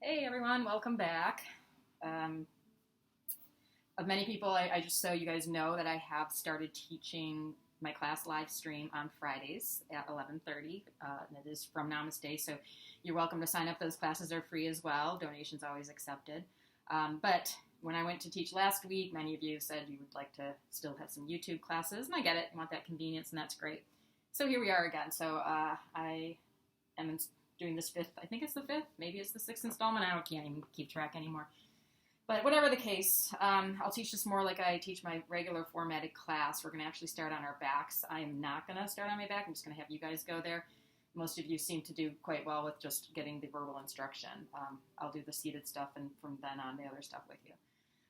Hey everyone, welcome back. Um, of many people, just so you guys know that I have started teaching my class live stream on Fridays at 11:30, and it is from Namaste. So you're welcome to sign up. Those classes are free as well. Donations always accepted. But when I went to teach last week, many of you said you would like to still have some YouTube classes, and I get it. You want that convenience, and that's great. So here we are again. So I am doing this fifth, I think it's the fifth, maybe it's the sixth installment. I can't even keep track anymore. But whatever the case, I'll teach this more like I teach my regular formatted class. We're going to actually start on our backs. I'm not going to start on my back. I'm just going to have you guys go there. Most of you seem to do quite well with just getting the verbal instruction. I'll do the seated stuff and from then on the other stuff with you.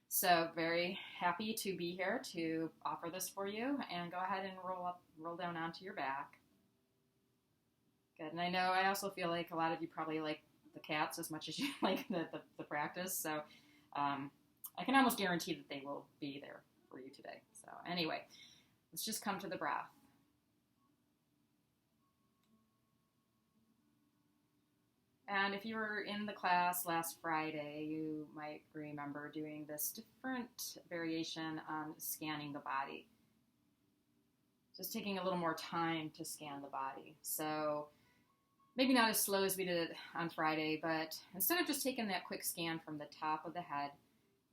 So very happy to be here to offer this for you, and go ahead and roll down onto your back. Good. And I know I also feel like a lot of you probably like the cats as much as you like the practice. So I can almost guarantee that they will be there for you today. So anyway, let's just come to the breath. And if you were in the class last Friday, you might remember doing this different variation on scanning the body. Just taking a little more time to scan the body. So maybe not as slow as we did it on Friday, but instead of just taking that quick scan from the top of the head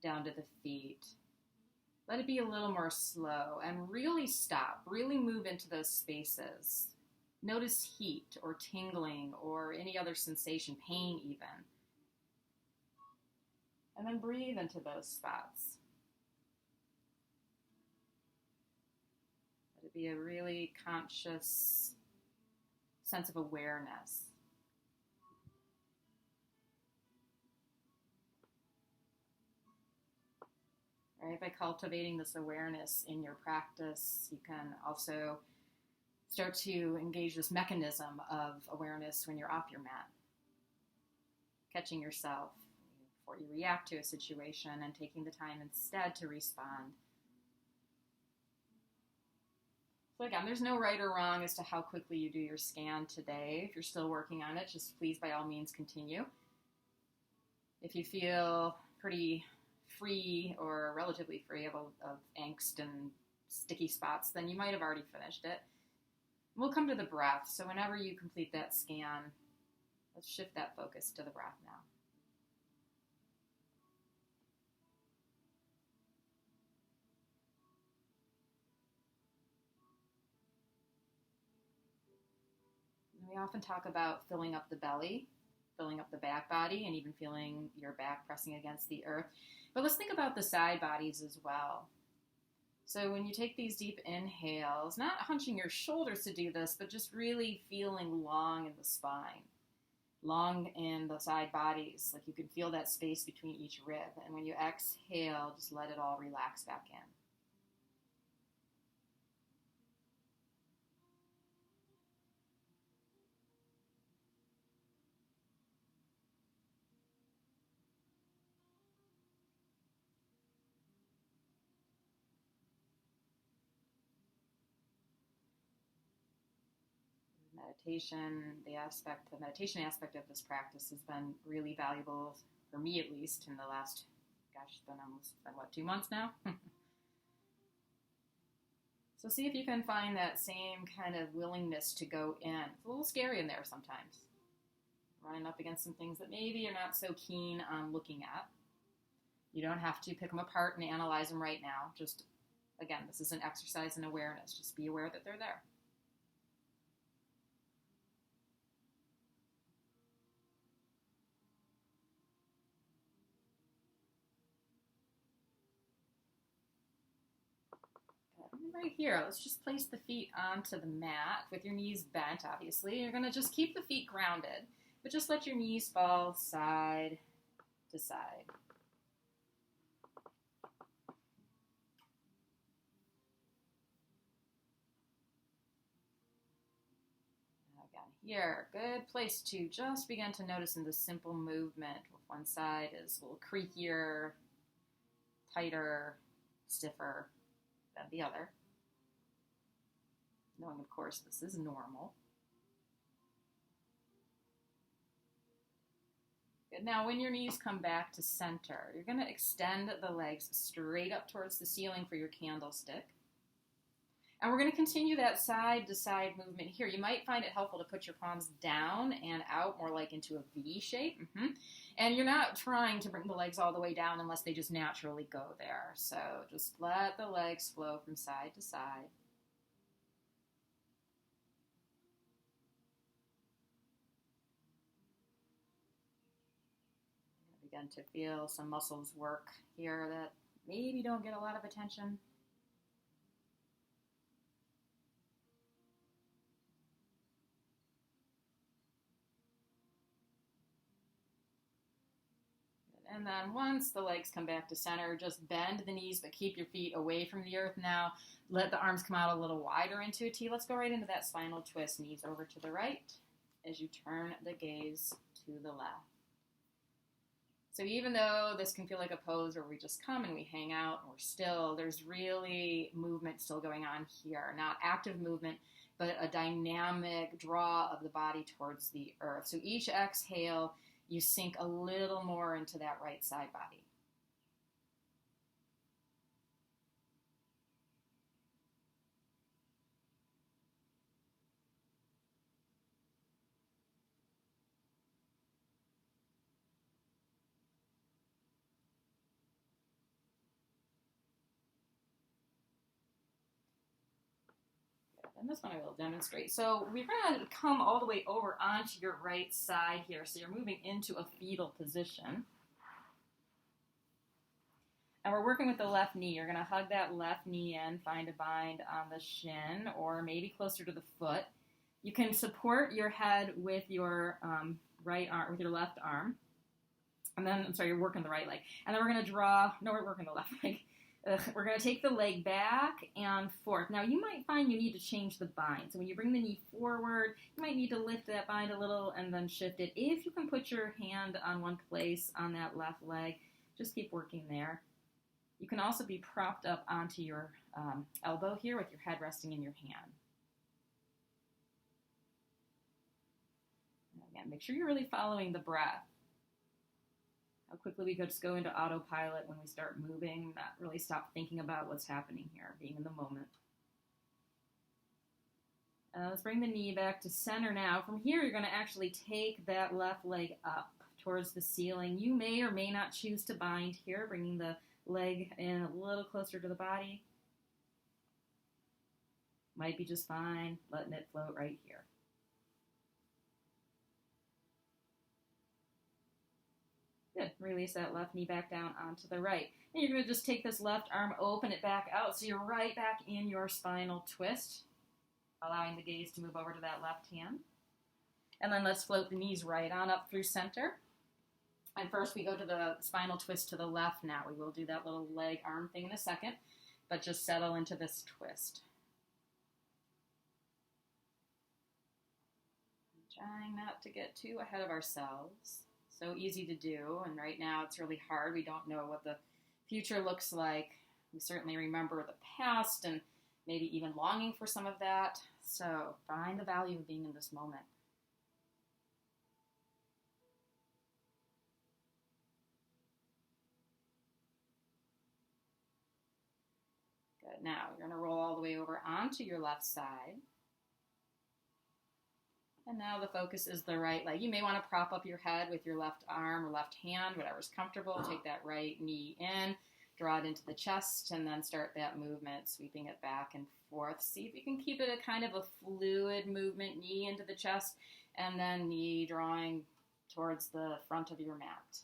down to the feet, let it be a little more slow and really stop, really move into those spaces. Notice heat or tingling or any other sensation, pain even. And then breathe into those spots. Let it be a really conscious sense of awareness. Right? By cultivating this awareness in your practice, you can also start to engage this mechanism of awareness when you're off your mat. Catching yourself before you react to a situation and taking the time instead to respond. So again, there's no right or wrong as to how quickly you do your scan today. If you're still working on it, just please by all means continue. If you feel pretty free or relatively free of angst and sticky spots, then you might have already finished it. We'll come to the breath. So whenever you complete that scan, let's shift that focus to the breath now. We often talk about filling up the belly, filling up the back body, and even feeling your back pressing against the earth. But let's think about the side bodies as well. So when you take these deep inhales, not hunching your shoulders to do this, but just really feeling long in the spine, long in the side bodies, like you can feel that space between each rib. And when you exhale, just let it all relax back in. The meditation aspect of this practice has been really valuable for me, at least in the last, it's been 2 months now. So see if you can find that same kind of willingness to go in. It's a little scary in there sometimes. Running up against some things that maybe you're not so keen on looking at. You don't have to pick them apart and analyze them right now. Just, again, this is an exercise in awareness. Just be aware that they're there. Right here, let's just place the feet onto the mat with your knees bent, obviously. You're going to just keep the feet grounded, but just let your knees fall side to side. Again, here, good place to just begin to notice in this simple movement. If one side is a little creakier, tighter, stiffer than the other. Knowing, of course, this is normal. Good. Now, when your knees come back to center, you're going to extend the legs straight up towards the ceiling for your candlestick. And we're going to continue that side-to-side movement here. You might find it helpful to put your palms down and out, more like into a V shape. And you're not trying to bring the legs all the way down unless they just naturally go there. So just let the legs flow from side to side. Begin to feel some muscles work here that maybe don't get a lot of attention. And then once the legs come back to center, just bend the knees, but keep your feet away from the earth now. Let the arms come out a little wider into a T. Let's go right into that spinal twist. Knees over to the right as you turn the gaze to the left. So even though this can feel like a pose where we just come and we hang out and we're still, there's really movement still going on here. Not active movement, but a dynamic draw of the body towards the earth. So each exhale, you sink a little more into that right side body. And this one I will demonstrate. So we're going to come all the way over onto your right side here. So you're moving into a fetal position. And we're working with the left knee. You're going to hug that left knee in, find a bind on the shin or maybe closer to the foot. You can support your head with your right arm, with your left arm. And then, you're working the right leg. And then we're going to we're working the left leg. We're going to take the leg back and forth. Now, you might find you need to change the bind. So when you bring the knee forward, you might need to lift that bind a little and then shift it. If you can put your hand on one place on that left leg, just keep working there. You can also be propped up onto your elbow here with your head resting in your hand. And again, make sure you're really following the breath. How quickly we could just go into autopilot when we start moving, not really stop thinking about what's happening here, being in the moment. Let's bring the knee back to center now. From here, you're going to actually take that left leg up towards the ceiling. You may or may not choose to bind here, bringing the leg in a little closer to the body. Might be just fine, letting it float right here. Good. Release that left knee back down onto the right. And you're going to just take this left arm, open it back out. So you're right back in your spinal twist, allowing the gaze to move over to that left hand. And then let's float the knees right on up through center. And first we go to the spinal twist to the left now. We will do that little leg arm thing in a second, but just settle into this twist. Trying not to get too ahead of ourselves. So easy to do, and right now it's really hard. We don't know what the future looks like. We certainly remember the past and maybe even longing for some of that. So find the value of being in this moment. Good. Now you're going to roll all the way over onto your left side. And now the focus is the right leg. You may want to prop up your head with your left arm or left hand, whatever's comfortable. Take that right knee in, draw it into the chest, and then start that movement, sweeping it back and forth. See if you can keep it a kind of a fluid movement, knee into the chest, and then knee drawing towards the front of your mat.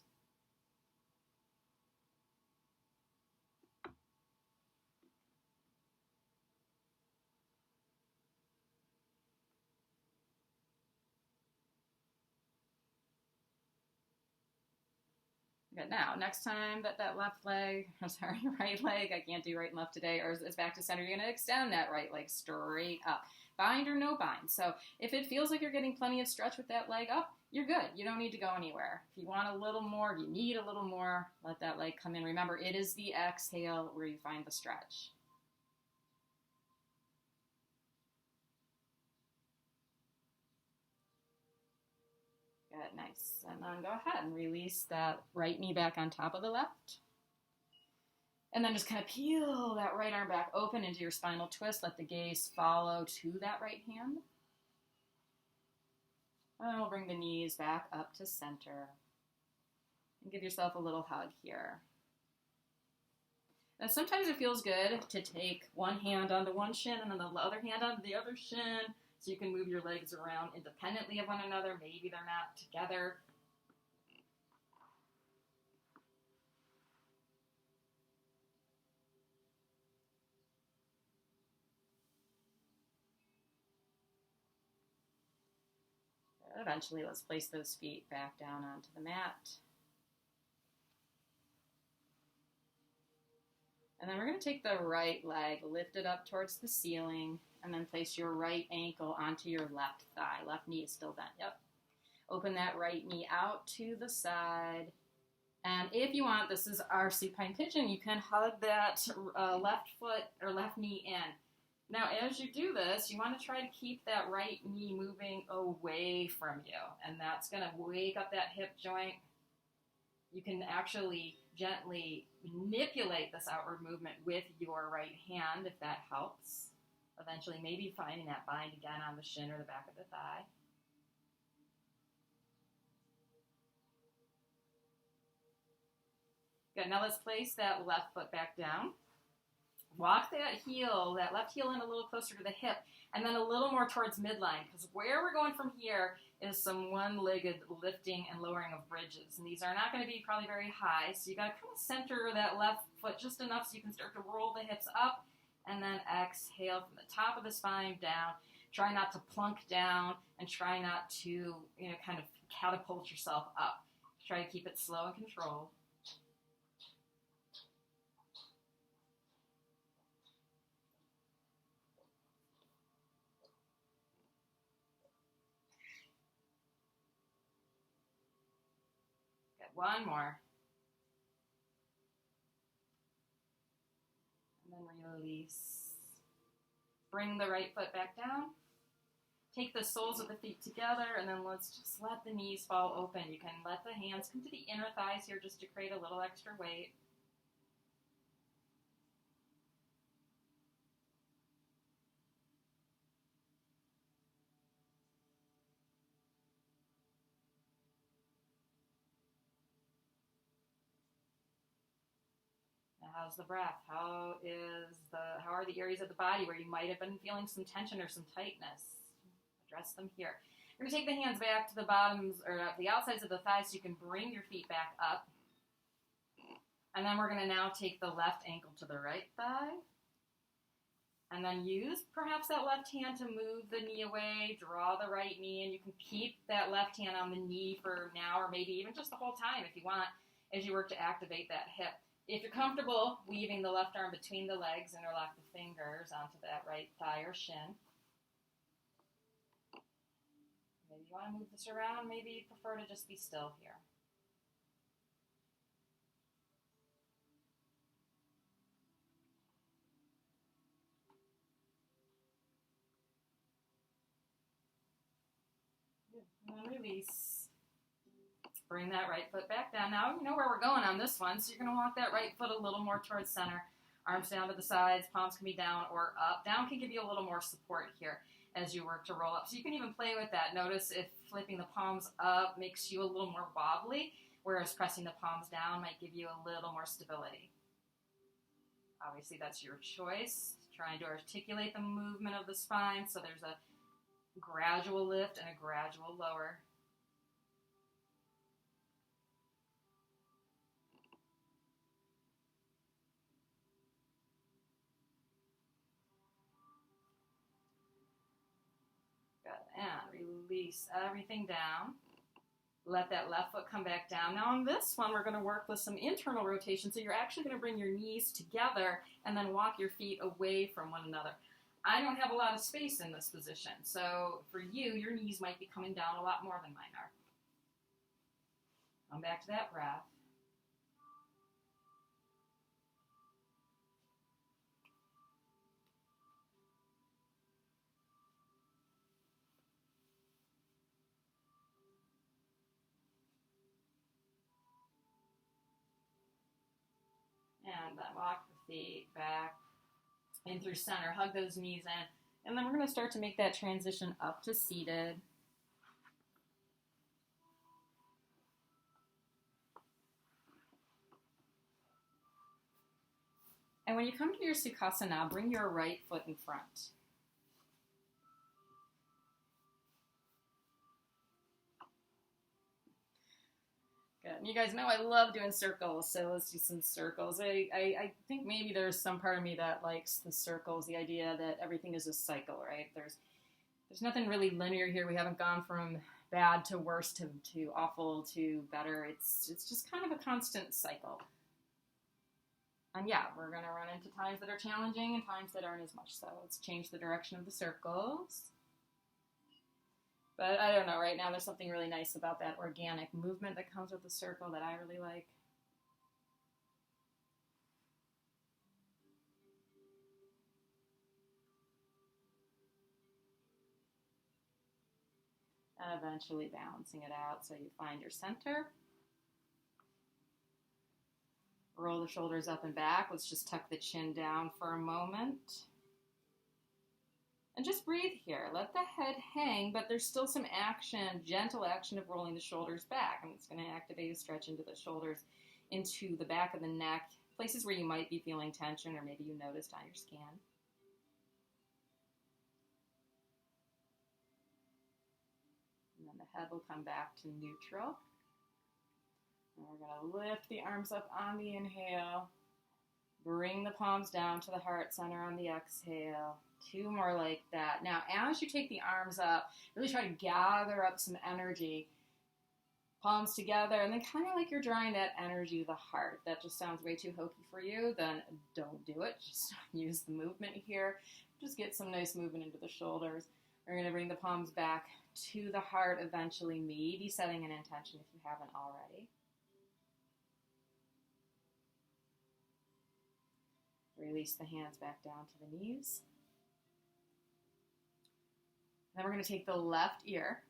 Good. Now, next time that right leg, I can't do right and left today, or is back to center, you're going to extend that right leg straight up. Bind or no bind. So if it feels like you're getting plenty of stretch with that leg up, you're good. You don't need to go anywhere. If you want a little more, if you need a little more, let that leg come in. Remember, it is the exhale where you find the stretch. Good, nice. And then go ahead and release that right knee back on top of the left. And then just kind of peel that right arm back open into your spinal twist. Let the gaze follow to that right hand. And we'll bring the knees back up to center. And give yourself a little hug here. Now sometimes it feels good to take one hand onto one shin and then the other hand onto the other shin, so you can move your legs around independently of one another. Maybe they're not together. Eventually, let's place those feet back down onto the mat. And then we're going to take the right leg, lift it up towards the ceiling, and then place your right ankle onto your left thigh. Left knee is still bent. Yep. Open that right knee out to the side. And if you want, this is our supine pigeon, you can hug that left foot or left knee in. Now, as you do this, you want to try to keep that right knee moving away from you. And that's going to wake up that hip joint. You can actually gently manipulate this outward movement with your right hand, if that helps. Eventually, maybe finding that bind again on the shin or the back of the thigh. Good, now let's place that left foot back down. Walk that heel, that left heel in a little closer to the hip, and then a little more towards midline, because where we're going from here is some one-legged lifting and lowering of bridges. And these are not going to be probably very high, so you got to kind of center that left foot just enough so you can start to roll the hips up, and then exhale from the top of the spine down. Try not to plunk down, and try not to, kind of catapult yourself up. Try to keep it slow and controlled. One more. And then release. Bring the right foot back down. Take the soles of the feet together, and then let's just let the knees fall open. You can let the hands come to the inner thighs here just to create a little extra weight. How's the breath? How are the areas of the body where you might have been feeling some tension or some tightness? Address them here. We're going to take the hands back to the bottoms or the outsides of the thighs so you can bring your feet back up. And then we're going to now take the left ankle to the right thigh. And then use perhaps that left hand to move the knee away, draw the right knee, and you can keep that left hand on the knee for now or maybe even just the whole time if you want as you work to activate that hip. If you're comfortable weaving the left arm between the legs, interlock the fingers onto that right thigh or shin. Maybe you want to move this around. Maybe you prefer to just be still here. Good. And then release. Bring that right foot back down. Now you know where we're going on this one, so you're going to walk that right foot a little more towards center. Arms down to the sides, palms can be down or up. Down can give you a little more support here as you work to roll up. So you can even play with that. Notice if flipping the palms up makes you a little more wobbly, whereas pressing the palms down might give you a little more stability. Obviously, that's your choice. Trying to articulate the movement of the spine so there's a gradual lift and a gradual lower. And release everything down. Let that left foot come back down. Now on this one, we're going to work with some internal rotation. So you're actually going to bring your knees together and then walk your feet away from one another. I don't have a lot of space in this position. So for you, your knees might be coming down a lot more than mine are. Come back to that breath. And then walk the feet back in through center. Hug those knees in. And then we're going to start to make that transition up to seated. And when you come to your Sukhasana, bring your right foot in front. Good. And you guys know I love doing circles, so let's do some circles. I think maybe there's some part of me that likes the circles, the idea that everything is a cycle, right? There's nothing really linear here. We haven't gone from bad to worse to awful to better. It's just kind of a constant cycle. And yeah, we're going to run into times that are challenging and times that aren't as much. So let's change the direction of the circles. But I don't know, right now there's something really nice about that organic movement that comes with the circle that I really like. And eventually balancing it out so you find your center. Roll the shoulders up and back. Let's just tuck the chin down for a moment. And just breathe here. Let the head hang, but there's still some action, gentle action of rolling the shoulders back. And it's going to activate a stretch into the shoulders, into the back of the neck, places where you might be feeling tension or maybe you noticed on your scan. And then the head will come back to neutral. And we're going to lift the arms up on the inhale. Bring the palms down to the heart center on the exhale. 2 more like that. Now, as you take the arms up, really try to gather up some energy. Palms together, and then kind of like you're drawing that energy to the heart. If that just sounds way too hokey for you, then don't do it. Just use the movement here. Just get some nice movement into the shoulders. We're going to bring the palms back to the heart eventually, maybe setting an intention if you haven't already. Release the hands back down to the knees. Then we're going to take the left ear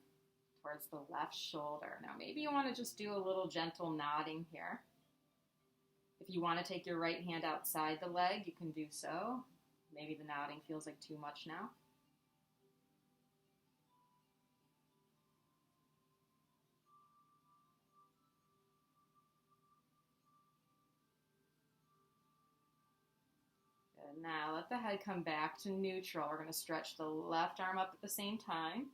towards the left shoulder. Now maybe you want to just do a little gentle nodding here. If you want to take your right hand outside the leg, you can do so. Maybe the nodding feels like too much now. Now let the head come back to neutral. We're going to stretch the left arm up at the same time.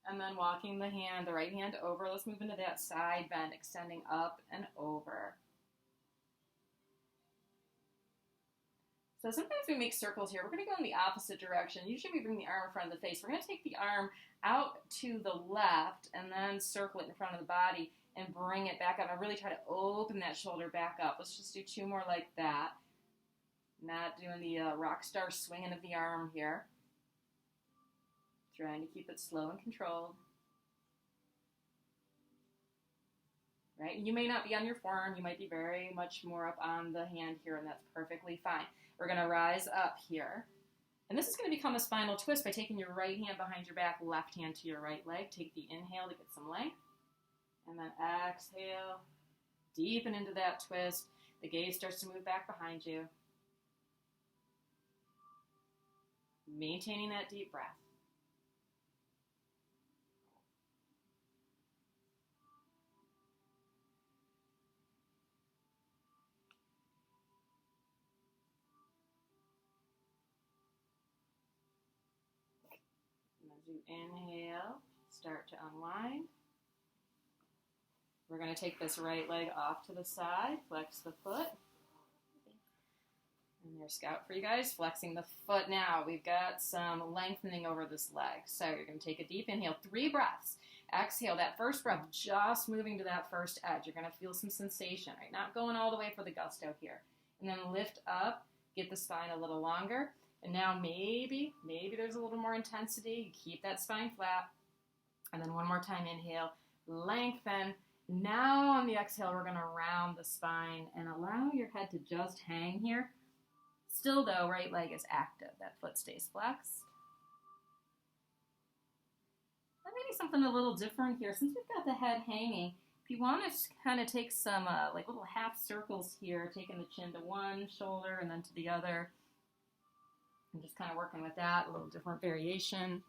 And then walking the right hand over. Let's move into that side bend, extending up and over. So sometimes we make circles here. We're going to go in the opposite direction. Usually we bring the arm in front of the face. We're going to take the arm out to the left and then circle it in front of the body and bring it back up. And really try to open that shoulder back up. Let's just do 2 more like that. Not doing the rock star swinging of the arm here. Trying to keep it slow and controlled. Right? You may not be on your forearm. You might be very much more up on the hand here, and that's perfectly fine. We're going to rise up here. And this is going to become a spinal twist by taking your right hand behind your back, left hand to your right leg. Take the inhale to get some length. And then exhale. Deepen into that twist. The gaze starts to move back behind you. Maintaining that deep breath. And as you inhale, start to unwind. We're going to take this right leg off to the side, flex the foot. And there's scout for you guys, flexing the foot now. We've got some lengthening over this leg. So you're going to take a deep inhale, 3 breaths. Exhale, that first breath, just moving to that first edge. You're going to feel some sensation, right? Not going all the way for the gusto here. And then lift up, get the spine a little longer. And now maybe there's a little more intensity. Keep that spine flat. And then one more time, inhale, lengthen. Now on the exhale, we're going to round the spine and allow your head to just hang here. Still though, right leg is active. That foot stays flexed. That may be something a little different here. Since we've got the head hanging, If you want to kind of take some like little half circles here, taking the chin to one shoulder and then to the other, and just kind of working with that, a little different variation.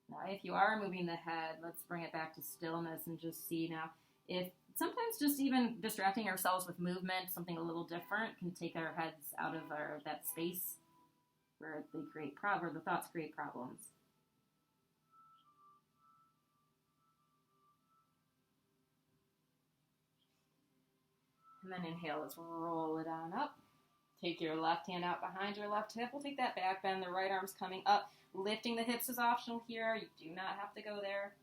Now, if you are moving the head, let's bring it back to stillness and just see now. If sometimes just even distracting ourselves with movement, something a little different, can take our heads out of that space where they create where the thoughts create problems. And then inhale, let's roll it on up. Take your left hand out behind your left hip. We'll take that back bend. The right arm's coming up. Lifting the hips is optional here. You do not have to go there.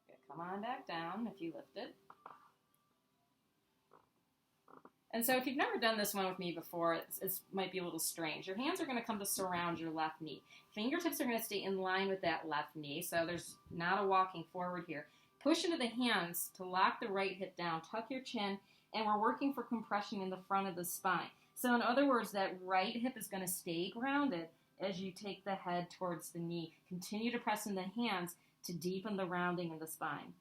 Good. Come on back down if you lifted. And so if you've never done this one with me before, it might be a little strange. Your hands are going to come to surround your left knee. Fingertips are going to stay in line with that left knee, so there's not a walking forward here. Push into the hands to lock the right hip down, tuck your chin, and we're working for compression in the front of the spine. So in other words, that right hip is going to stay grounded as you take the head towards the knee. Continue to press in the hands to deepen the rounding in the spine.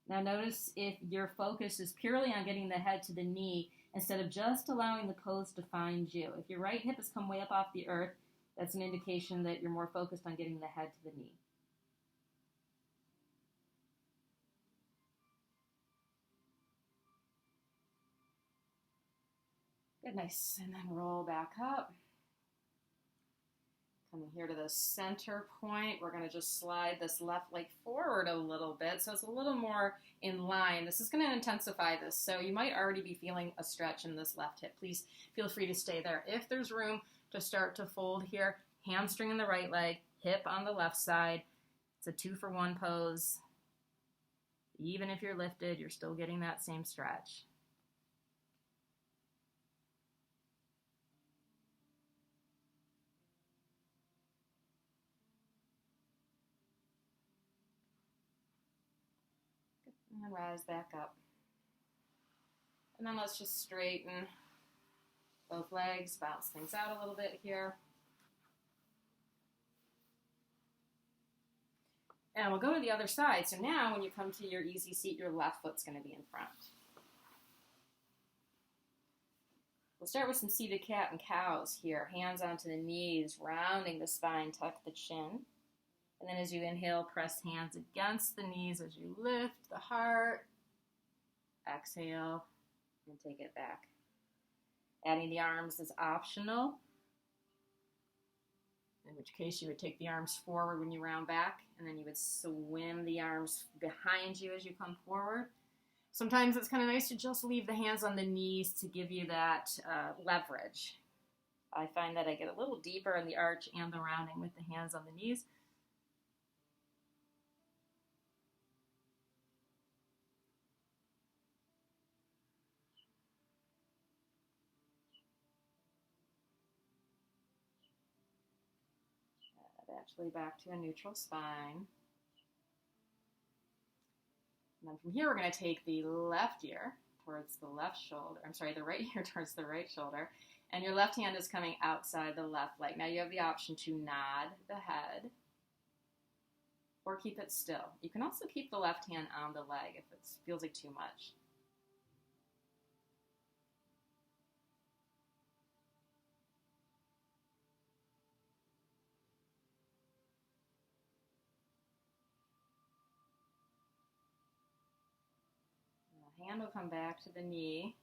Now notice if your focus is purely on getting the head to the knee instead of just allowing the pose to find you. If your right hip has come way up off the earth, that's an indication that you're more focused on getting the head to the knee. Good, nice. And then roll back up. Coming here to the center point, we're going to just slide this left leg forward a little bit so it's a little more in line. This is going to intensify this, so you might already be feeling a stretch in this left hip. Please feel free to stay there. If there's room to start to fold here, hamstring in the right leg, hip on the left side. It's a 2-for-1 pose. Even if you're lifted, you're still getting that same stretch. And then rise back up. And then let's just straighten both legs, bounce things out a little bit here. And we'll go to the other side. So now when you come to your easy seat, your left foot's going to be in front. We'll start with some seated cat and cows here. Hands onto the knees, rounding the spine, tuck the chin. And then as you inhale, press hands against the knees as you lift the heart. Exhale and take it back. Adding the arms is optional, in which case you would take the arms forward when you round back, and then you would swim the arms behind you as you come forward. Sometimes it's kind of nice to just leave the hands on the knees to give you that leverage. I find that I get a little deeper in the arch and the rounding with the hands on the knees. Actually back to a neutral spine. And then from here, we're going to take the left ear towards the left shoulder. I'm sorry, the right ear towards the right shoulder. And your left hand is coming outside the left leg. Now you have the option to nod the head or keep it still. You can also keep the left hand on the leg if it feels like too much. Hand will come back to the knee.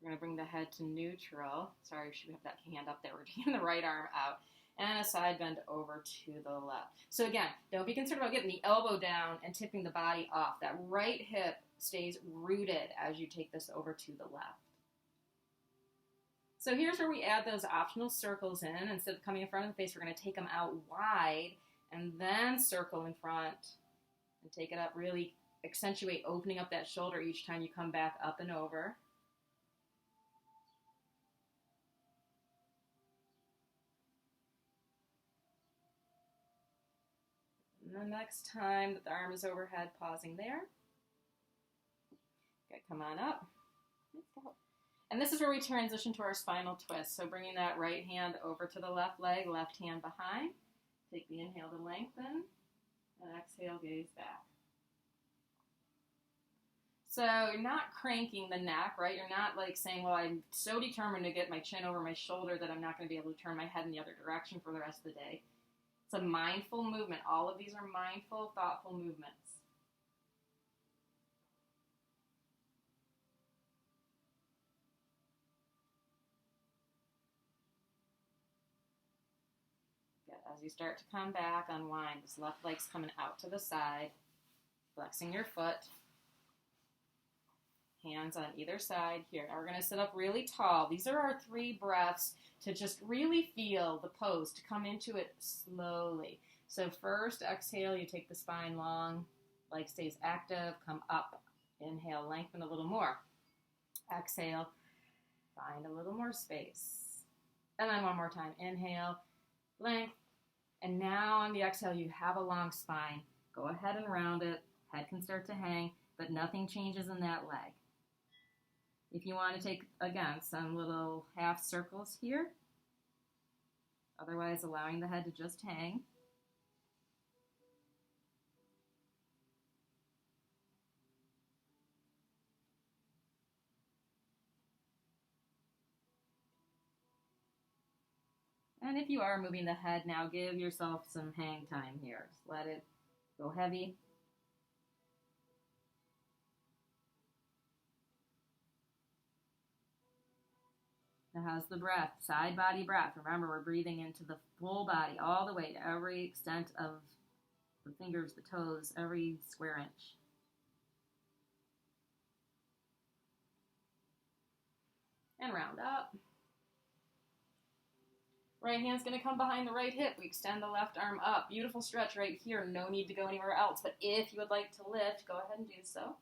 We're going to bring the head to neutral. Sorry, we should have that hand up there. We're taking the right arm out. And a side bend over to the left. So again, don't be concerned about getting the elbow down and tipping the body off. That right hip stays rooted as you take this over to the left. So here's where we add those optional circles in. Instead of coming in front of the face, we're going to take them out wide and then circle in front and take it up. Really accentuate opening up that shoulder each time you come back up and over. And the next time that the arm is overhead, pausing there. Come on up. Let's go. And this is where we transition to our spinal twist. So bringing that right hand over to the left leg, left hand behind. Take the inhale to lengthen, and exhale, gaze back. So you're not cranking the neck, right? You're not like saying, well, I'm so determined to get my chin over my shoulder that I'm not going to be able to turn my head in the other direction for the rest of the day. It's a mindful movement. All of these are mindful, thoughtful movements. Good. As you start to come back, unwind. This left leg's coming out to the side, flexing your foot. Hands on either side here. Now we're going to sit up really tall. These are our 3 breaths to just really feel the pose, to come into it slowly. So first, exhale, you take the spine long, leg stays active, come up. Inhale, lengthen a little more. Exhale, find a little more space. And then one more time. Inhale, length. And now on the exhale, you have a long spine. Go ahead and round it. Head can start to hang, but nothing changes in that leg. If you want to take, again, some little half circles here, otherwise allowing the head to just hang. And if you are moving the head now, give yourself some hang time here. Just let it go heavy. Now how's the breath? Side body breath. Remember, we're breathing into the full body all the way to every extent of the fingers, the toes, every square inch. And round up. Right hand's going to come behind the right hip. We extend the left arm up. Beautiful stretch right here. No need to go anywhere else. But if you would like to lift, go ahead and do so.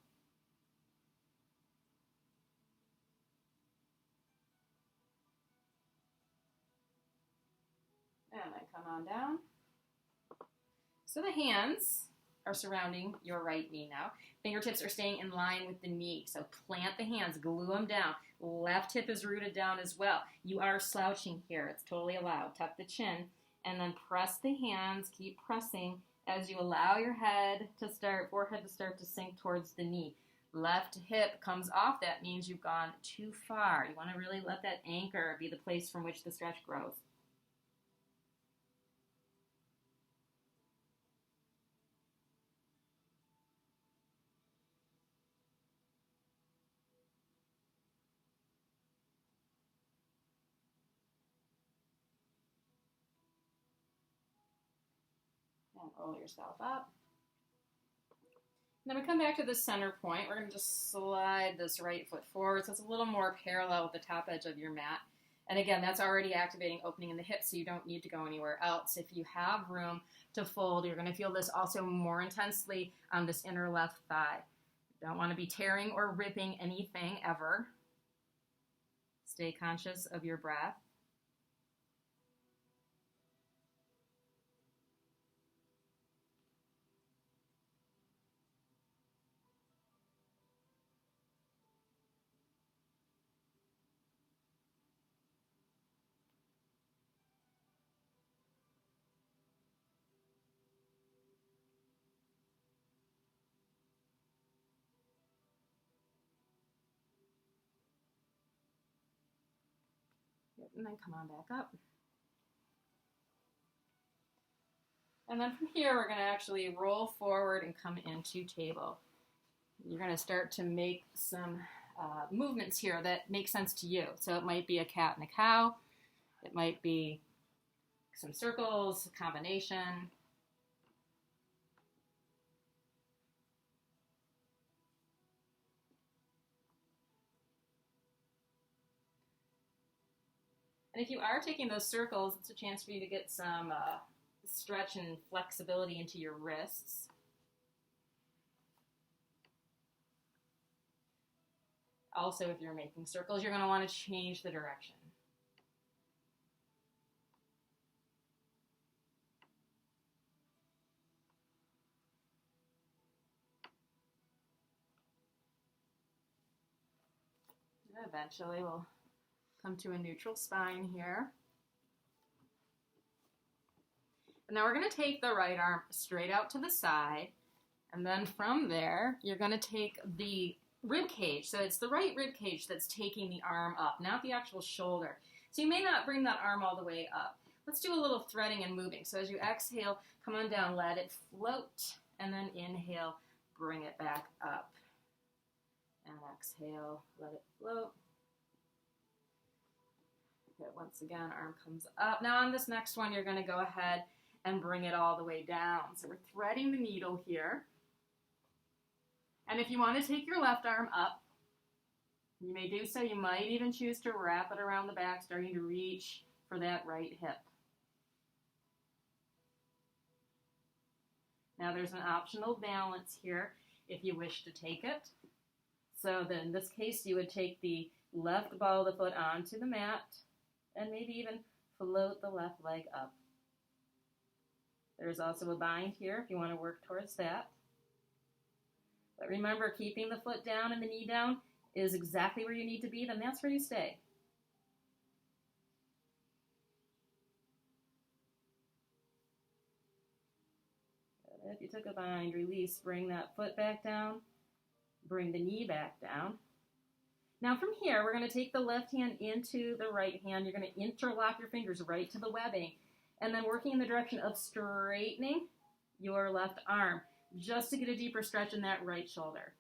And then come on down. So the hands are surrounding your right knee now. Fingertips are staying in line with the knee. So plant the hands, glue them down. Left hip is rooted down as well. You are slouching here. It's totally allowed. Tuck the chin and then press the hands. Keep pressing as you allow your forehead to start to sink towards the knee. Left hip comes off. That means you've gone too far. You want to really let that anchor be the place from which the stretch grows. And roll yourself up. And then we come back to the center point. We're going to just slide this right foot forward so it's a little more parallel with the top edge of your mat. And again, that's already activating opening in the hips, so you don't need to go anywhere else. If you have room to fold, you're going to feel this also more intensely on this inner left thigh. You don't want to be tearing or ripping anything ever. Stay conscious of your breath. And then come on back up. And then from here, we're going to actually roll forward and come into table. You're going to start to make some movements here that make sense to you. So it might be a cat and a cow. It might be some circles, a combination. And if you are taking those circles, it's a chance for you to get some stretch and flexibility into your wrists. Also, if you're making circles, you're going to want to change the direction. Eventually we'll come to a neutral spine here. And now we're going to take the right arm straight out to the side. And then from there, you're going to take the rib cage. So it's the right rib cage that's taking the arm up, not the actual shoulder. So you may not bring that arm all the way up. Let's do a little threading and moving. So as you exhale, come on down, let it float. And then inhale, bring it back up. And exhale, let it float. Good. Once again, arm comes up. Now on this next one, you're going to go ahead and bring it all the way down. So we're threading the needle here. And if you want to take your left arm up, you may do so. You might even choose to wrap it around the back, starting to reach for that right hip. Now there's an optional balance here if you wish to take it. So then in this case, you would take the left ball of the foot onto the mat and maybe even float the left leg up. There's also a bind here if you want to work towards that. But remember, keeping the foot down and the knee down is exactly where you need to be, then that's where you stay. Good. If you took a bind, release, bring that foot back down, bring the knee back down. Now from here, we're going to take the left hand into the right hand. You're going to interlock your fingers right to the webbing, and then working in the direction of straightening your left arm, just to get a deeper stretch in that right shoulder.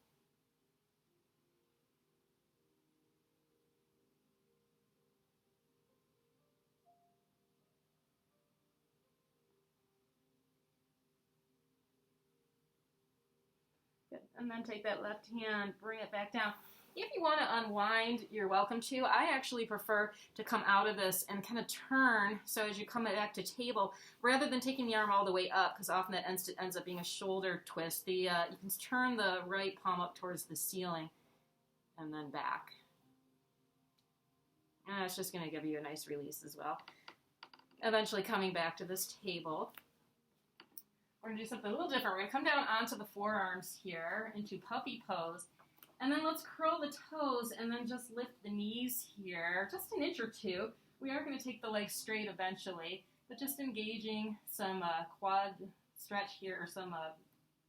Good. And then take that left hand, bring it back down. If you want to unwind, you're welcome to. I actually prefer to come out of this and kind of turn, so as you come back to table, rather than taking the arm all the way up, because often that ends up being a shoulder twist, you can turn the right palm up towards the ceiling and then back. And it's just going to give you a nice release as well. Eventually coming back to this table, we're going to do something a little different. We're going to come down onto the forearms here into puppy pose. And then let's curl the toes and then just lift the knees here, just an inch or two. We are going to take the legs straight eventually, but just engaging some quad stretch here, or some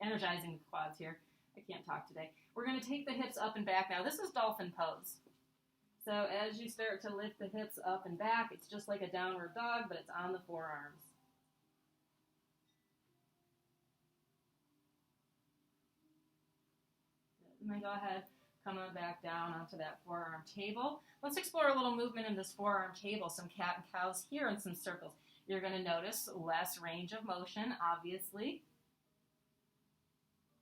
energizing the quads here. I can't talk today. We're going to take the hips up and back now. This is dolphin pose. So as you start to lift the hips up and back, it's just like a downward dog, but it's on the forearms. And then go ahead, come on back down onto that forearm table. Let's explore a little movement in this forearm table, some cat and cows here and some circles. You're going to notice less range of motion, obviously.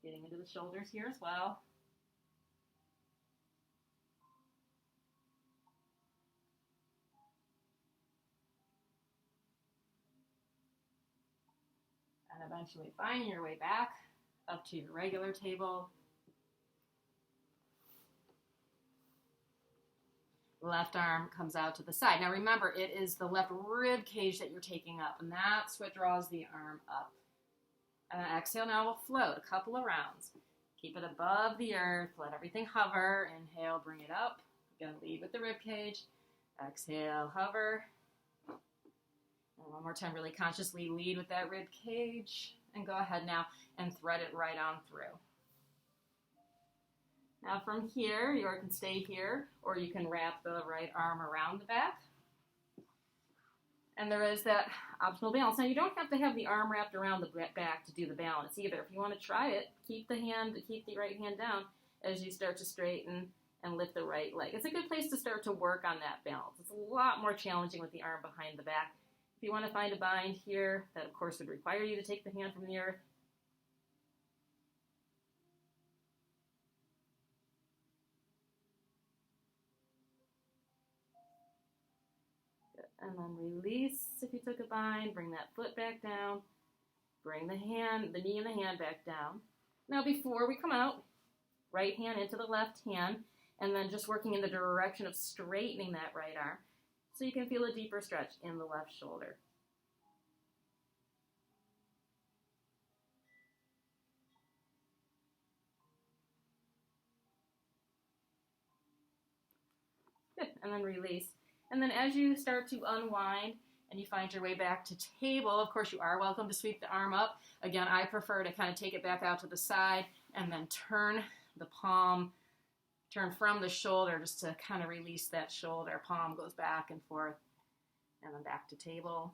Getting into the shoulders here as well. And eventually finding your way back up to your regular table. Left arm comes out to the side. Now remember, it is the left rib cage that you're taking up, and that's what draws the arm up. Exhale, now we'll float a couple of rounds. Keep it above the earth, let everything hover. Inhale, bring it up. Again, lead with the rib cage. Exhale, hover. And one more time, really consciously lead with that rib cage. And go ahead now and thread it right on through. Now from here, you can stay here, or you can wrap the right arm around the back. And there is that optional balance. Now you don't have to have the arm wrapped around the back to do the balance either. If you want to try it, keep the right hand down as you start to straighten and lift the right leg. It's a good place to start to work on that balance. It's a lot more challenging with the arm behind the back. If you want to find a bind here, that of course would require you to take the hand from the earth. And then release if you took a bind, bring that foot back down, bring the knee and the hand back down. Now before we come out, right hand into the left hand, and then just working in the direction of straightening that right arm so you can feel a deeper stretch in the left shoulder. and then release. And then as you start to unwind and you find your way back to table, of course you are welcome to sweep the arm up. Again, I prefer to kind of take it back out to the side and then turn the palm, turn from the shoulder just to kind of release that shoulder. Palm goes back and forth and then back to table.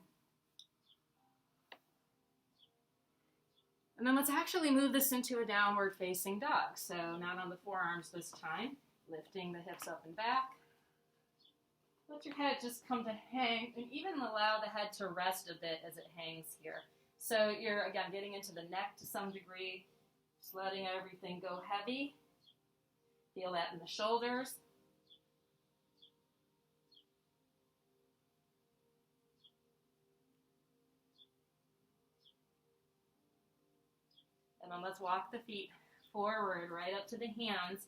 And then let's actually move this into a downward facing dog. So not on the forearms this time, lifting the hips up and back. Let your head just come to hang, and even allow the head to rest a bit as it hangs here. So you're, again, getting into the neck to some degree, just letting everything go heavy. Feel that in the shoulders. And then let's walk the feet forward, right up to the hands.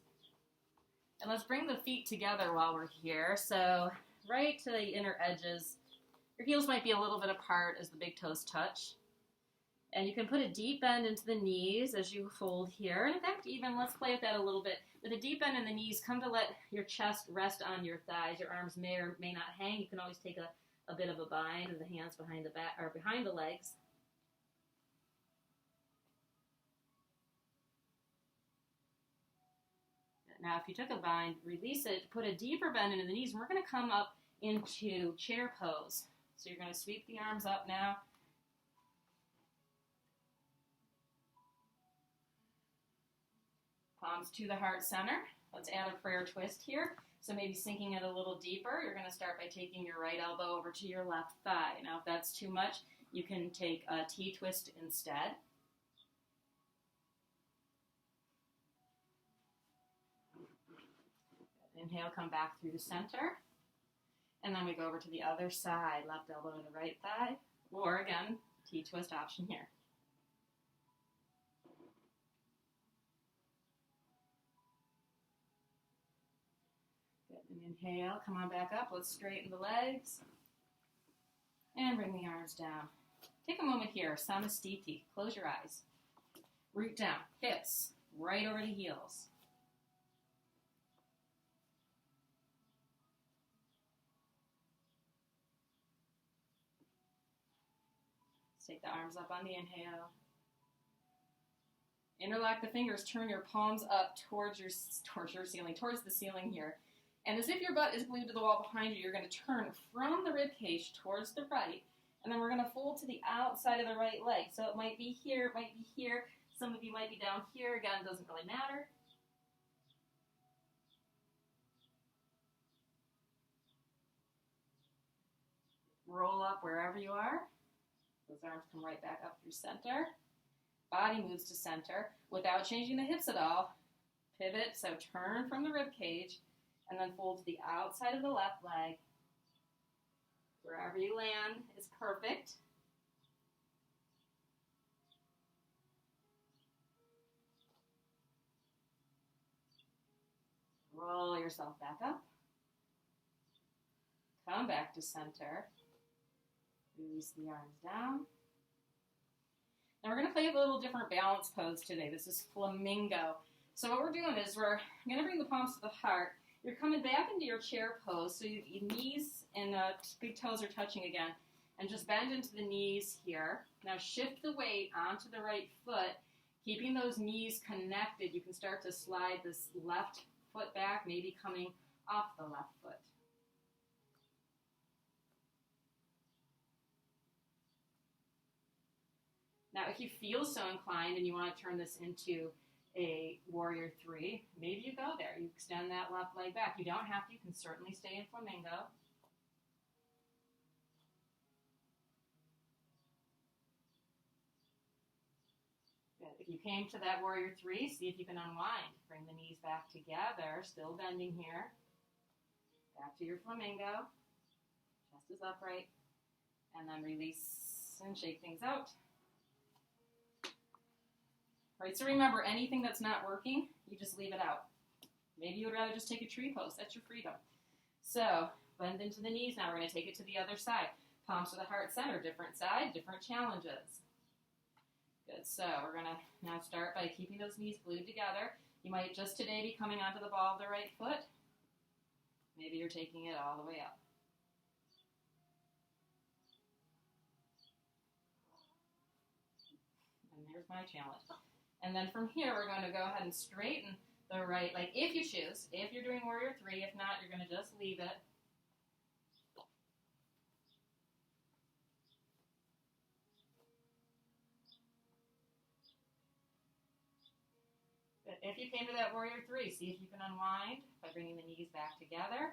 And let's bring the feet together while we're here. So right to the inner edges. Your heels might be a little bit apart as the big toes touch. And you can put a deep bend into the knees as you fold here. And in fact, even let's play with that a little bit. With a deep bend in the knees, come to let your chest rest on your thighs. Your arms may or may not hang. You can always take a bit of a bind of the hands behind the back or behind the legs. Now, if you took a bind, release it, put a deeper bend into the knees, and we're going to come up into chair pose. So you're going to sweep the arms up now. Palms to the heart center. Let's add a prayer twist here. So maybe sinking it a little deeper. You're going to start by taking your right elbow over to your left thigh. Now, if that's too much, you can take a T-twist instead. Inhale, come back through the center. And then we go over to the other side, left elbow to the right thigh. Or again, T-twist option here. Good, and inhale, come on back up. Let's straighten the legs. And bring the arms down. Take a moment here, Namaste. Close your eyes. Root down, hips, right over the heels. Take the arms up on the inhale. Interlock the fingers, turn your palms up towards the ceiling here. And as if your butt is glued to the wall behind you, you're going to turn from the rib cage towards the right. And then we're going to fold to the outside of the right leg. So it might be here, it might be here. Some of you might be down here. Again, it doesn't really matter. Roll up wherever you are. Those arms come right back up through center. Body moves to center without changing the hips at all. Pivot, so turn from the rib cage and then fold to the outside of the left leg. Wherever you land is perfect. Roll yourself back up. Come back to center. Release the arms down. Now we're going to play a little different balance pose today. This is flamingo. So what we're doing is we're going to bring the palms to the heart. You're coming back into your chair pose, so your knees and big toes are touching again. And just bend into the knees here. Now shift the weight onto the right foot, keeping those knees connected. You can start to slide this left foot back, maybe coming off the left foot. Now, if you feel so inclined and you want to turn this into a warrior three, maybe you go there. You extend that left leg back. You don't have to. You can certainly stay in flamingo. Good. If you came to that warrior three, see if you can unwind. Bring the knees back together, still bending here. Back to your flamingo. Chest is upright. And then release and shake things out. Right, so remember, anything that's not working, you just leave it out. Maybe you would rather just take a tree pose. That's your freedom. So, bend into the knees. Now we're going to take it to the other side. Palms to the heart center. Different side, different challenges. Good. So, we're going to now start by keeping those knees glued together. You might just today be coming onto the ball of the right foot. Maybe Maybe you're taking it all the way up. And there's my challenge. And then from here, we're going to go ahead and straighten the right leg, if you choose. If you're doing warrior three, if not, you're going to just leave it. But if you came to that warrior three, see if you can unwind by bringing the knees back together.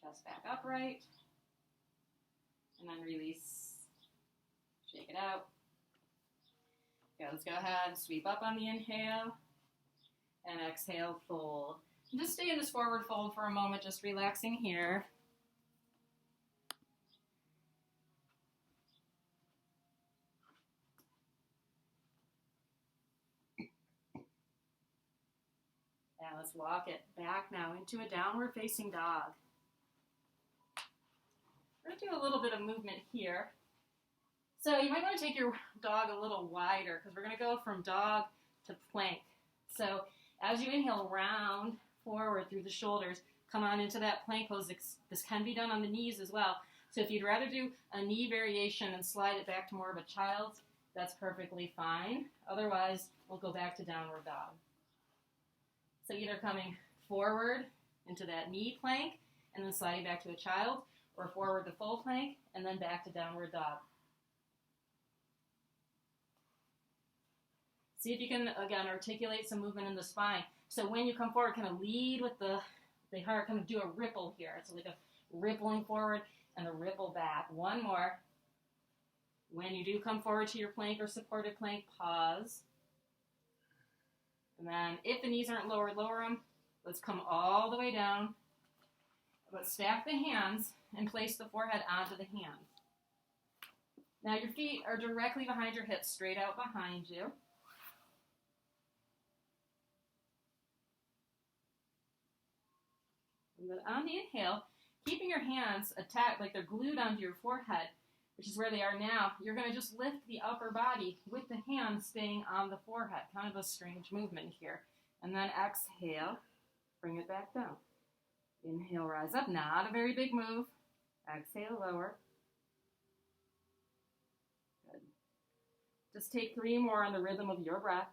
Chest back upright. And then release. Shake it out. Okay, let's go ahead and sweep up on the inhale. And exhale, fold. And just stay in this forward fold for a moment, just relaxing here. And let's walk it back now into a downward facing dog. We're going to do a little bit of movement here. So you might want to take your dog a little wider because we're going to go from dog to plank. So as you inhale, round forward through the shoulders, come on into that plank pose. This can be done on the knees as well. So if you'd rather do a knee variation and slide it back to more of a child's, that's perfectly fine. Otherwise, we'll go back to downward dog. So either coming forward into that knee plank and then sliding back to a child, or forward to full plank and then back to downward dog. See if you can, again, articulate some movement in the spine. So when you come forward, kind of lead with the heart, kind of do a ripple here. It's like a rippling forward and a ripple back. One more. When you do come forward to your plank or supported plank, pause. And then if the knees aren't lowered, lower them. Let's come all the way down. Let's stack the hands and place the forehead onto the hands. Now your feet are directly behind your hips, straight out behind you. And then on the inhale, keeping your hands attached like they're glued onto your forehead, which is where they are now, you're going to just lift the upper body with the hands staying on the forehead. Kind of a strange movement here. And then exhale, bring it back down. Inhale, rise up. Not a very big move. Exhale, lower. Good. Just take 3 more on the rhythm of your breath.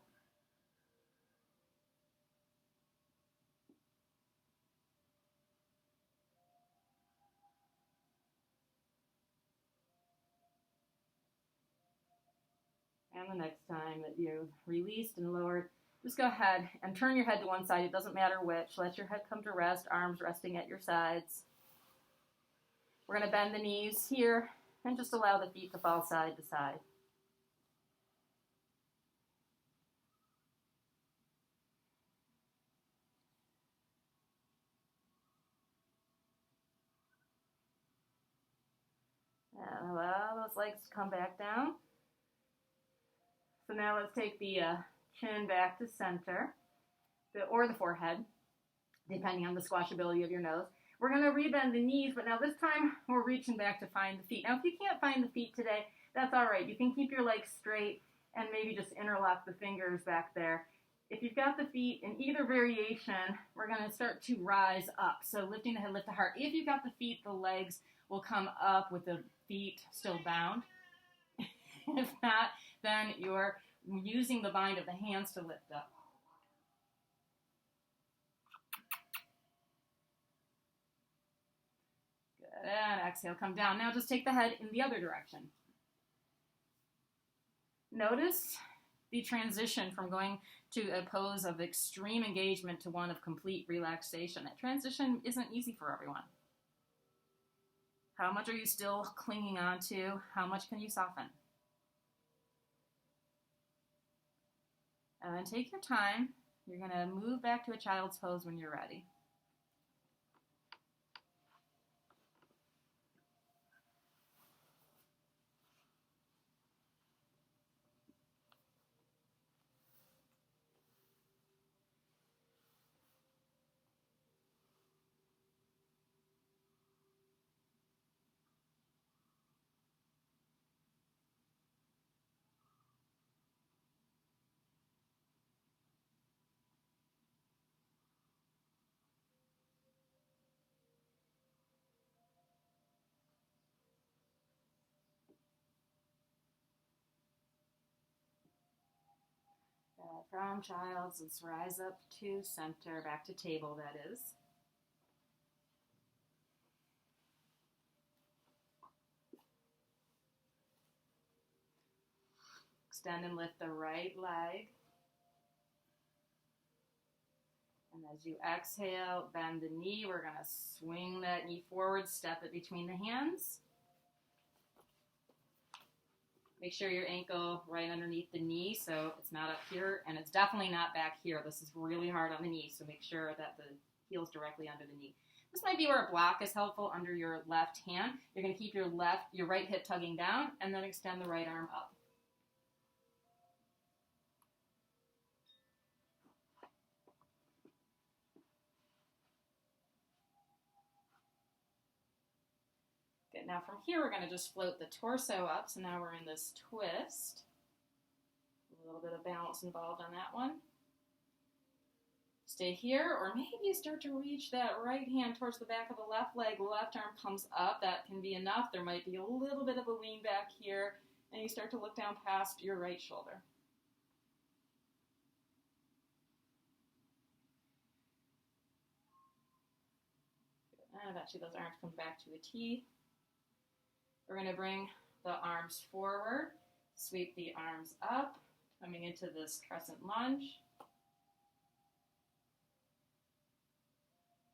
And the next time that you've released and lowered, just go ahead and turn your head to one side. It doesn't matter which. Let your head come to rest, arms resting at your sides. We're going to bend the knees here and just allow the feet to fall side to side. And allow those legs to come back down. So now let's take the chin back to center, or the forehead, depending on the squashability of your nose. We're going to rebend the knees, but now this time we're reaching back to find the feet. Now if you can't find the feet today, that's all right. You can keep your legs straight and maybe just interlock the fingers back there. If you've got the feet in either variation, we're going to start to rise up. So lifting the head, lift the heart. If you've got the feet, the legs will come up with the feet still bound. If not, then you're using the bind of the hands to lift up. Good, and exhale, come down. Now just take the head in the other direction. Notice the transition from going to a pose of extreme engagement to one of complete relaxation. That transition isn't easy for everyone. How much are you still clinging on to? How much can you soften? And then take your time. You're going to move back to a child's pose when you're ready. From child's, let's rise up to center, back to table, that is. Extend and lift the right leg. And as you exhale, bend the knee. We're going to swing that knee forward, step it between the hands. Make sure your ankle right underneath the knee so it's not up here, and it's definitely not back here. This is really hard on the knee, so make sure that the heel's directly under the knee. This might be where a block is helpful under your left hand. You're going to keep your right hip tugging down, and then extend the right arm up. Good. Now from here, we're going to just float the torso up. So now we're in this twist. A little bit of balance involved on that one. Stay here, or maybe you start to reach that right hand towards the back of the left leg. Left arm comes up. That can be enough. There might be a little bit of a lean back here, and you start to look down past your right shoulder. And eventually those arms come back to a T. We're going to bring the arms forward, sweep the arms up, coming into this crescent lunge.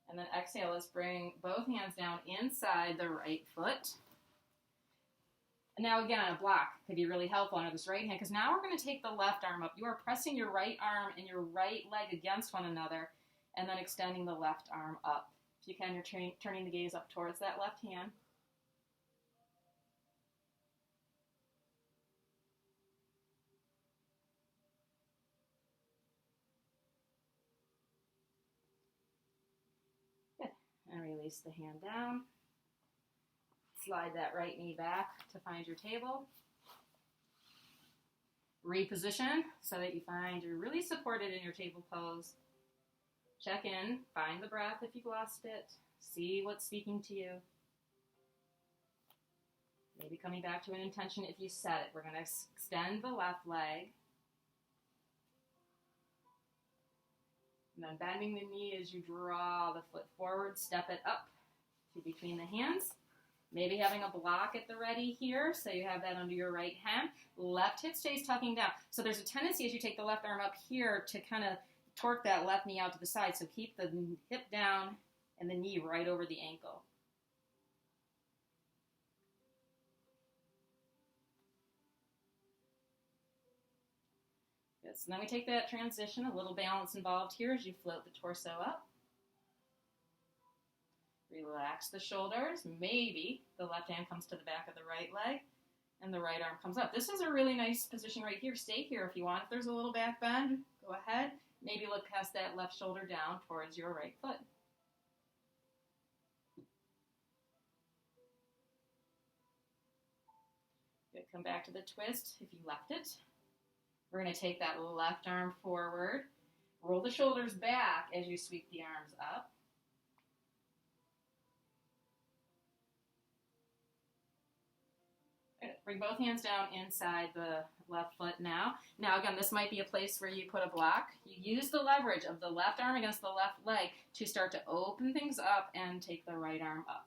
And then exhale, let's bring both hands down inside the right foot. And now again, a block could be really helpful under this right hand, because now we're going to take the left arm up. You are pressing your right arm and your right leg against one another, and then extending the left arm up. If you can, you're turning the gaze up towards that left hand. And release the hand down. Slide that right knee back to find your table. Reposition so that you find you're really supported in your table pose. Check in, find the breath if you've lost it. See what's speaking to you. Maybe coming back to an intention if you set it. We're going to extend the left leg. And then bending the knee as you draw the foot forward, step it up to between the hands. Maybe having a block at the ready here, so you have that under your right hand. Left hip stays tucking down. So there's a tendency as you take the left arm up here to kind of torque that left knee out to the side. So keep the hip down and the knee right over the ankle. Good. So then we take that transition, a little balance involved here as you float the torso up. Relax the shoulders. Maybe the left hand comes to the back of the right leg and the right arm comes up. This is a really nice position right here. Stay here if you want. If there's a little back bend, go ahead. Maybe look past that left shoulder down towards your right foot. Good. Come back to the twist if you left it. We're going to take that left arm forward. Roll the shoulders back as you sweep the arms up. Bring both hands down inside the left foot now. Now again, this might be a place where you put a block. You use the leverage of the left arm against the left leg to start to open things up and take the right arm up.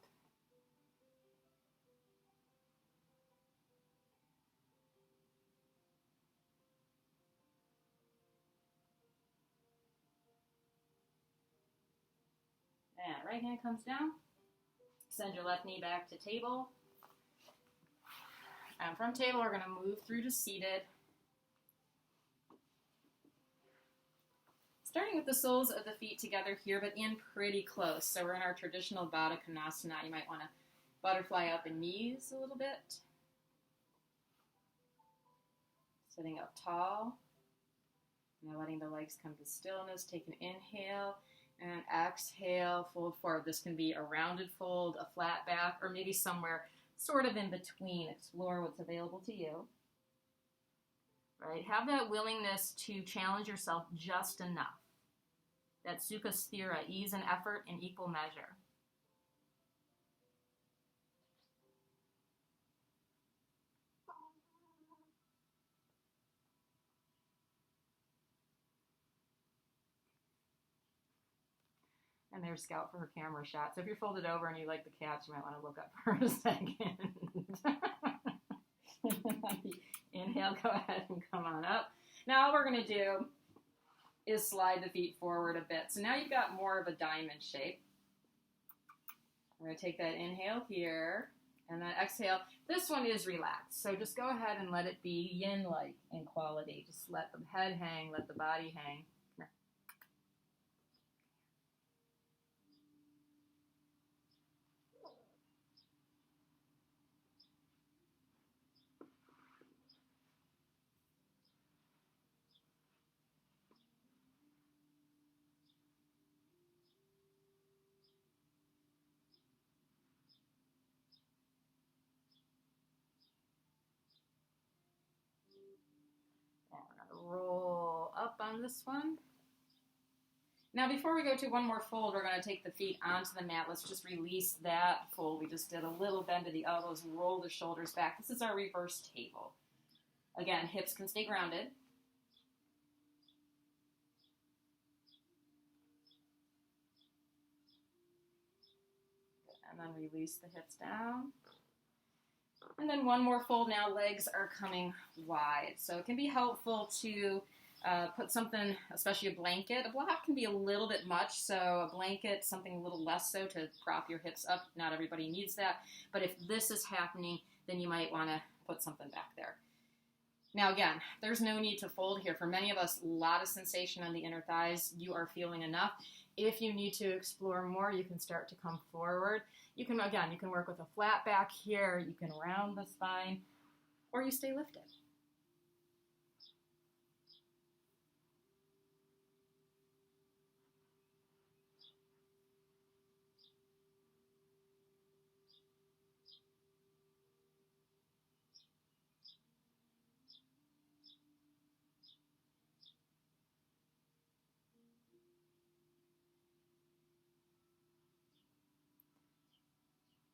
And right hand comes down. Send your left knee back to table. And from table, we're going to move through to seated. Starting with the soles of the feet together here, but in pretty close. So we're in our traditional Baddha Konasana. You might want to butterfly up in knees a little bit. Sitting up tall. Now letting the legs come to stillness. Take an inhale and exhale, fold forward. This can be a rounded fold, a flat back, or maybe somewhere sort of in between. Explore what's available to you. Right? Have that willingness to challenge yourself just enough. That sukha sthira, ease and effort in equal measure. And there's Scout for her camera shot. So if you're folded over and you like the cats, you might want to look up for a second. Inhale, go ahead and come on up. Now all we're going to do is slide the feet forward a bit. So now you've got more of a diamond shape. We're going to take that inhale here, and then exhale. This one is relaxed, so just go ahead and let it be yin-like in quality. Just let the head hang, let the body hang. Come here. And we're going to roll up on this one. Now before we go to one more fold, we're going to take the feet onto the mat. Let's just release that fold. We just did a little bend of the elbows, roll the shoulders back. This is our reverse table. Again, hips can stay grounded. And then release the hips down. And then one more fold now, legs are coming wide. So it can be helpful to put something, especially a blanket. A block can be a little bit much, so a blanket, something a little less so to prop your hips up. Not everybody needs that. But if this is happening, then you might want to put something back there. Now again, there's no need to fold here. For many of us, a lot of sensation on the inner thighs. You are feeling enough. If you need to explore more, you can start to come forward. You can work with a flat back here. You can round the spine, or you stay lifted.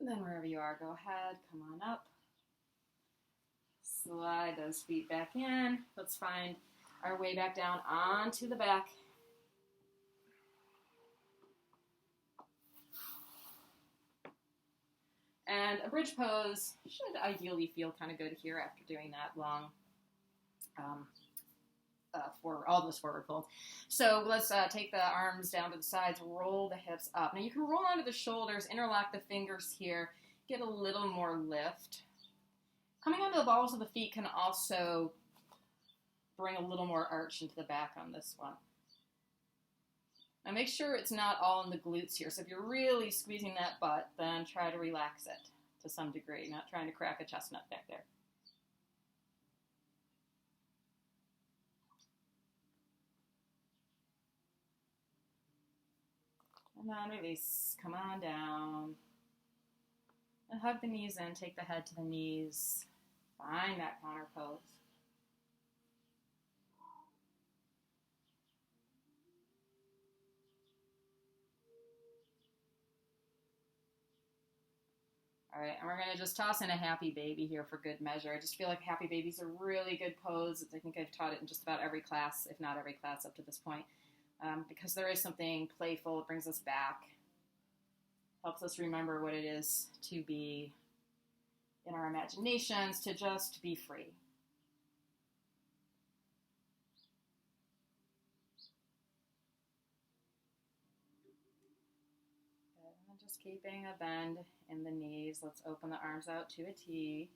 Then wherever you are, go ahead, come on up. Slide those feet back in. Let's find our way back down onto the back. And a bridge pose should ideally feel kind of good here after doing that long all those forward folds. So let's take the arms down to the sides, roll the hips up. Now you can roll onto the shoulders, interlock the fingers here, get a little more lift. Coming onto the balls of the feet can also bring a little more arch into the back on this one. Now make sure it's not all in the glutes here. So if you're really squeezing that butt, then try to relax it to some degree, not trying to crack a chestnut back there. And then release, come on down. And hug the knees in, take the head to the knees. Find that counter pose. All right, and we're going to just toss in a happy baby here for good measure. I just feel like happy baby's a really good pose. I think I've taught it in just about every class, if not every class up to this point, because there is something playful. It brings us back, helps us remember what it is to be in our imaginations, to just be free. And just keeping a bend in the knees. Let's open the arms out to a T.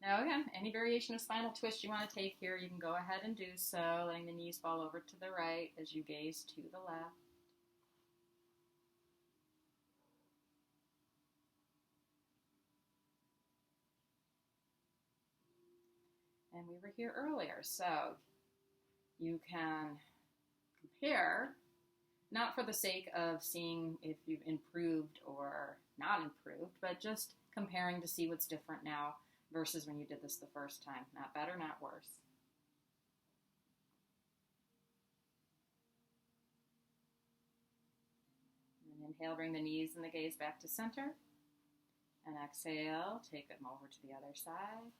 Now again, any variation of spinal twist you want to take here, you can go ahead and do so, letting the knees fall over to the right as you gaze to the left. And we were here earlier, so you can compare, not for the sake of seeing if you've improved or not improved, but just comparing to see what's different now versus when you did this the first time. Not better, not worse. And inhale, bring the knees and the gaze back to center. And exhale, take them over to the other side.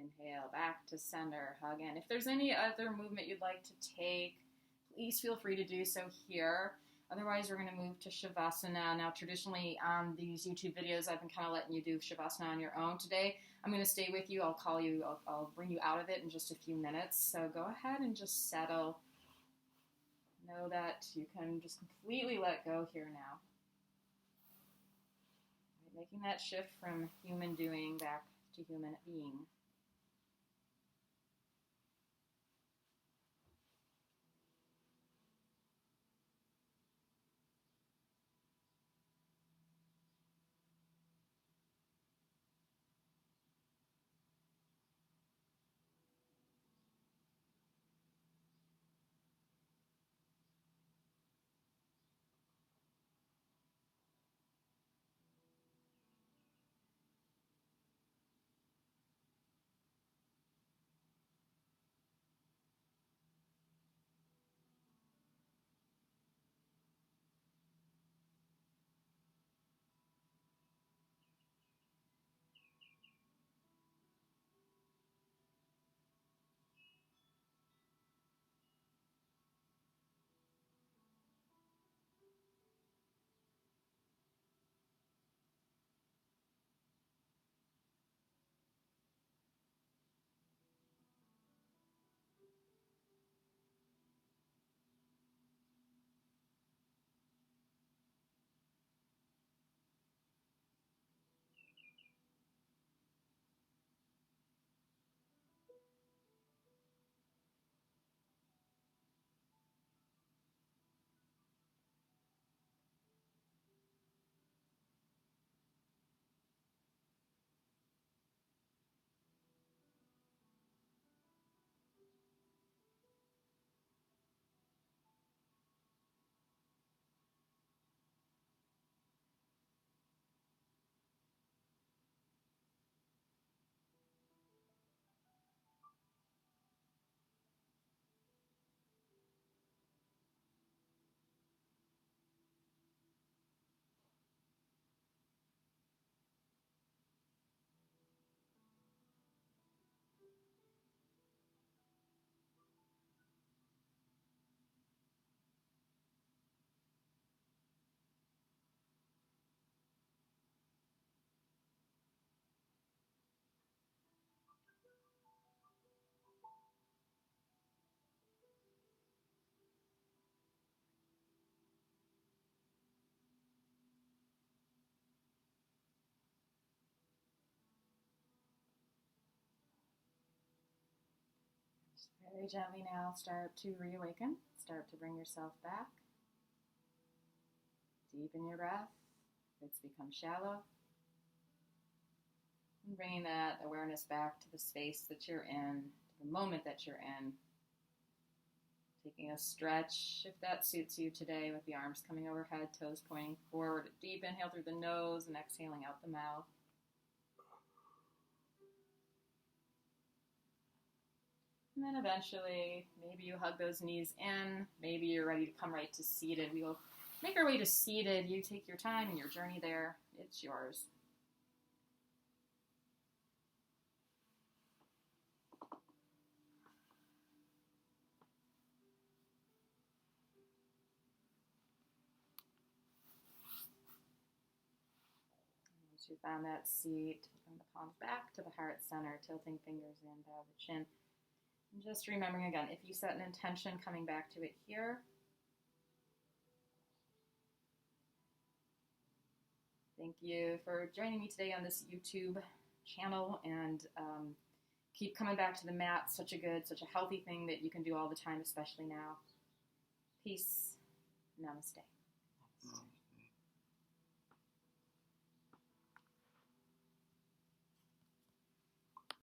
Inhale, back to center, hug in. If there's any other movement you'd like to take, please feel free to do so here. Otherwise, we're going to move to Shavasana. Now, traditionally on these YouTube videos, I've been kind of letting you do Shavasana on your own. Today, I'm going to stay with you. I'll call you. I'll bring you out of it in just a few minutes. So go ahead and just settle. Know that you can just completely let go here now. Making that shift from human doing back to human being. Very gently now start to reawaken. Start to bring yourself back. Deepen your breath. It's become shallow. And bringing that awareness back to the space that you're in, to the moment that you're in. Taking a stretch, if that suits you today, with the arms coming overhead, toes pointing forward. Deep inhale through the nose and exhaling out the mouth. And then eventually, maybe you hug those knees in. Maybe you're ready to come right to seated. We will make our way to seated. You take your time and your journey there. It's yours. Once you found that seat, bring the palms back to the heart center, tilting fingers in, bow the chin. And just remembering again, if you set an intention, coming back to it here. Thank you for joining me today on this YouTube channel, and keep coming back to the mat. Such a healthy thing that you can do all the time, especially now. Peace. Namaste.